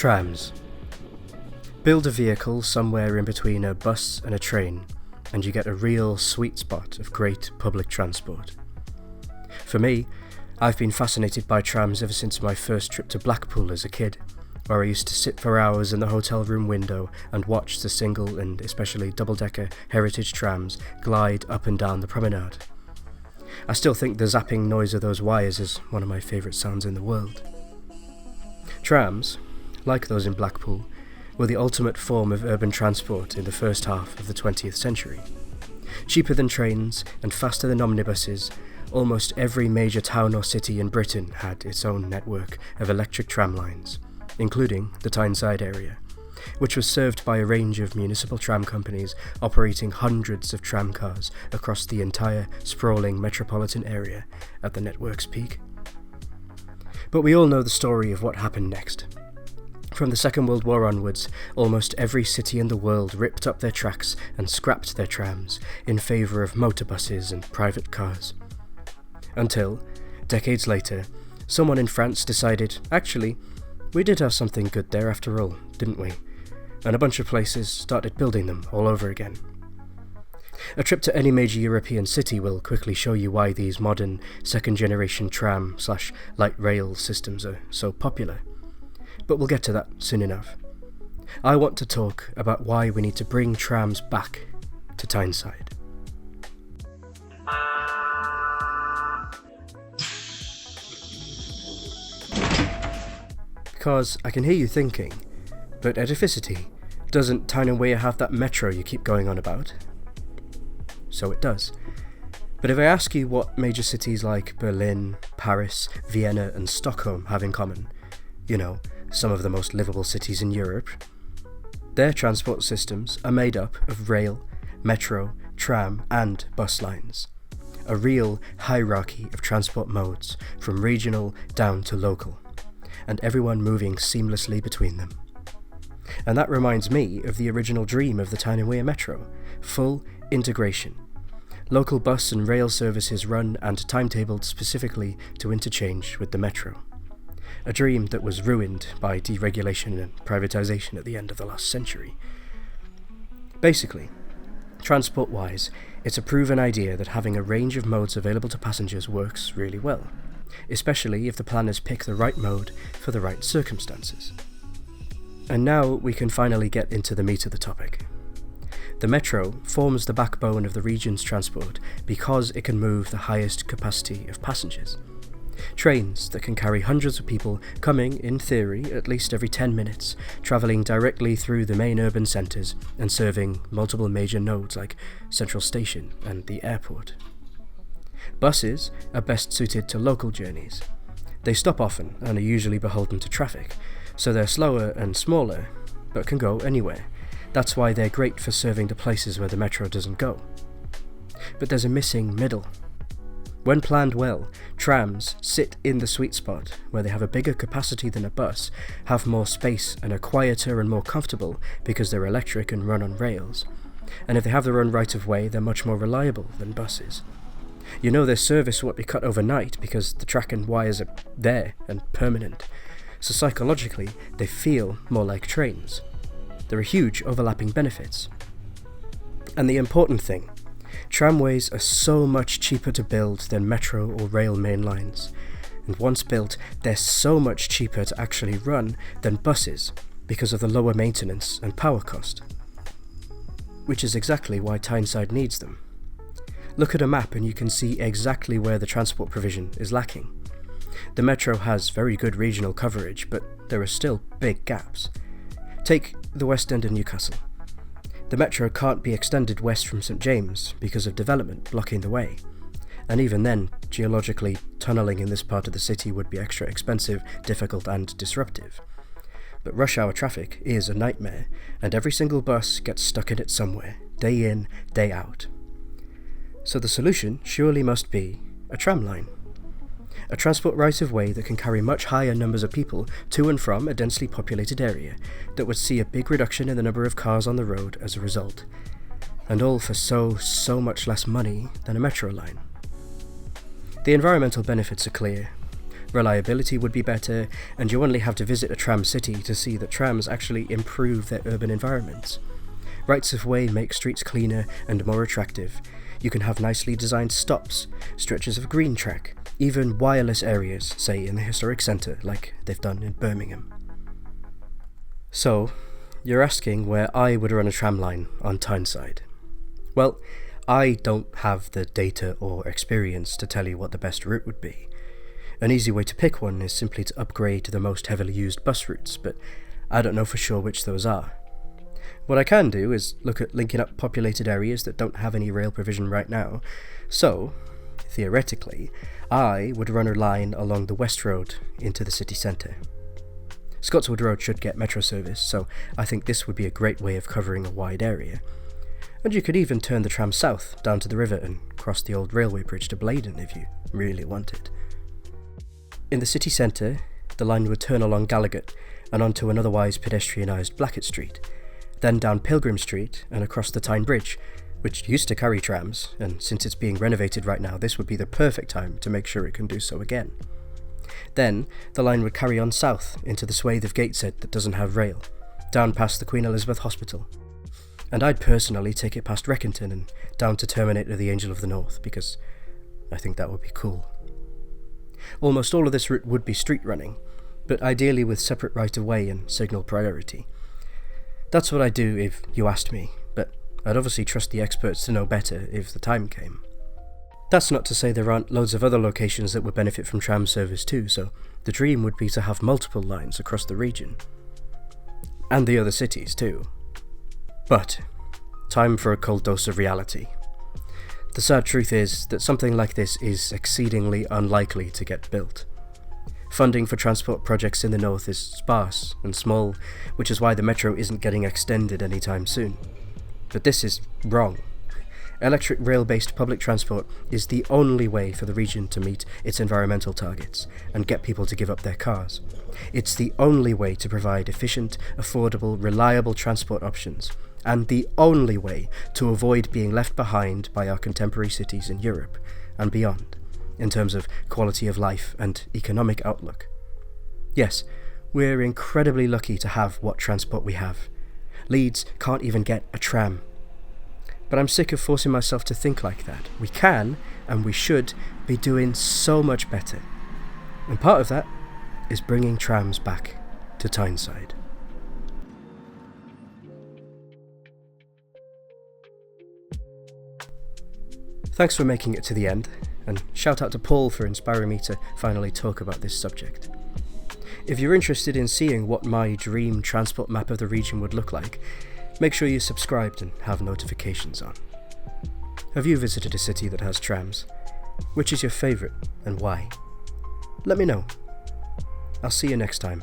Trams. Build a vehicle somewhere in between a bus and a train, and you get a real sweet spot of great public transport. For me, I've been fascinated by trams ever since my first trip to Blackpool as a kid, where I used to sit for hours in the hotel room window and watch the single and especially double-decker heritage trams glide up and down the promenade. I still think the zapping noise of those wires is one of my favourite sounds in the world. Trams, like those in Blackpool, were the ultimate form of urban transport in the first half of the 20th century. Cheaper than trains and faster than omnibuses, almost every major town or city in Britain had its own network of electric tram lines, including the Tyneside area, which was served by a range of municipal tram companies operating hundreds of tramcars across the entire sprawling metropolitan area at the network's peak. But we all know the story of what happened next. From the Second World War onwards, almost every city in the world ripped up their tracks and scrapped their trams in favour of motorbuses and private cars. Until, decades later, someone in France decided, actually, we did have something good there after all, didn't we? And a bunch of places started building them all over again. A trip to any major European city will quickly show you why these modern second-generation tram/light rail systems are so popular. But we'll get to that soon enough. I want to talk about why we need to bring trams back to Tyneside. Because I can hear you thinking, but Edificity, doesn't Tyneside have that metro you keep going on about? So it does. But if I ask you what major cities like Berlin, Paris, Vienna and Stockholm have in common, you know, some of the most livable cities in Europe, their transport systems are made up of rail, metro, tram and bus lines. A real hierarchy of transport modes, from regional down to local, and everyone moving seamlessly between them. And that reminds me of the original dream of the Tyneside Metro, full integration. Local bus and rail services run and timetabled specifically to interchange with the metro. A dream that was ruined by deregulation and privatisation at the end of the last century. Basically, transport-wise, it's a proven idea that having a range of modes available to passengers works really well, especially if the planners pick the right mode for the right circumstances. And now we can finally get into the meat of the topic. The metro forms the backbone of the region's transport because it can move the highest capacity of passengers. Trains that can carry hundreds of people coming, in theory, at least every 10 minutes, travelling directly through the main urban centres and serving multiple major nodes like Central Station and the airport. Buses are best suited to local journeys. They stop often and are usually beholden to traffic, so they're slower and smaller, but can go anywhere. That's why they're great for serving the places where the metro doesn't go. But there's a missing middle. When planned well, trams sit in the sweet spot where they have a bigger capacity than a bus, have more space and are quieter and more comfortable because they're electric and run on rails. And if they have their own right of way, they're much more reliable than buses. You know their service won't be cut overnight because the track and wires are there and permanent. So psychologically, they feel more like trains. There are huge overlapping benefits. And the important thing, tramways are so much cheaper to build than metro or rail main lines, and once built, they're so much cheaper to actually run than buses because of the lower maintenance and power cost. Which is exactly why Tyneside needs them. Look at a map and you can see exactly where the transport provision is lacking. The metro has very good regional coverage, but there are still big gaps. Take the West End of Newcastle. The metro can't be extended west from St James because of development blocking the way. And even then, geologically, tunnelling in this part of the city would be extra expensive, difficult and disruptive. But rush hour traffic is a nightmare, and every single bus gets stuck in it somewhere, day in, day out. So the solution surely must be a tram line. A transport right-of-way that can carry much higher numbers of people to and from a densely populated area that would see a big reduction in the number of cars on the road as a result. And all for so much less money than a metro line. The environmental benefits are clear. reliability would be better, and you only have to visit a tram city to see that trams actually improve their urban environments. Rights of way make streets cleaner and more attractive. You can have nicely designed stops, stretches of green track, even wireless areas, say in the historic centre, like they've done in Birmingham. So, you're asking where I would run a tram line on Tyneside. Well, I don't have the data or experience to tell you what the best route would be. An easy way to pick one is simply to upgrade to the most heavily used bus routes, but I don't know for sure which those are. What I can do is look at linking up populated areas that don't have any rail provision right now, so, theoretically, I would run a line along the West Road into the city centre. Scotswood Road should get metro service, so I think this would be a great way of covering a wide area. And you could even turn the tram south down to the river and cross the old railway bridge to Blaydon if you really wanted. In the city centre, the line would turn along Gallagher and onto an otherwise pedestrianised Blackett Street, then down Pilgrim Street and across the Tyne Bridge, which used to carry trams, and since it's being renovated right now, this would be the perfect time to make sure it can do so again. Then, the line would carry on south into the swathe of Gateshead that doesn't have rail, down past the Queen Elizabeth Hospital. And I'd personally take it past Wreckington and down to terminate at the Angel of the North, because I think that would be cool. Almost all of this route would be street running, but ideally with separate right-of-way and signal priority. That's what I'd do if you asked me, but I'd obviously trust the experts to know better if the time came. That's not to say there aren't loads of other locations that would benefit from tram service too, so the dream would be to have multiple lines across the region. And the other cities too. But, time for a cold dose of reality. The sad truth is that something like this is exceedingly unlikely to get built. Funding for transport projects in the north is sparse and small, which is why the metro isn't getting extended anytime soon. But this is wrong. Electric rail-based public transport is the only way for the region to meet its environmental targets and get people to give up their cars. It's the only way to provide efficient, affordable, reliable transport options, and the only way to avoid being left behind by our contemporary cities in Europe and beyond, in terms of quality of life and economic outlook. Yes, we're incredibly lucky to have what transport we have. Leeds can't even get a tram. But I'm sick of forcing myself to think like that. We can, and we should, be doing so much better. And part of that is bringing trams back to Tyneside. Thanks for making it to the end, and shout out to Paul for inspiring me to finally talk about this subject. If you're interested in seeing what my dream transport map of the region would look like, make sure you're subscribed and have notifications on. Have you visited a city that has trams? Which is your favourite and why? Let me know. I'll see you next time.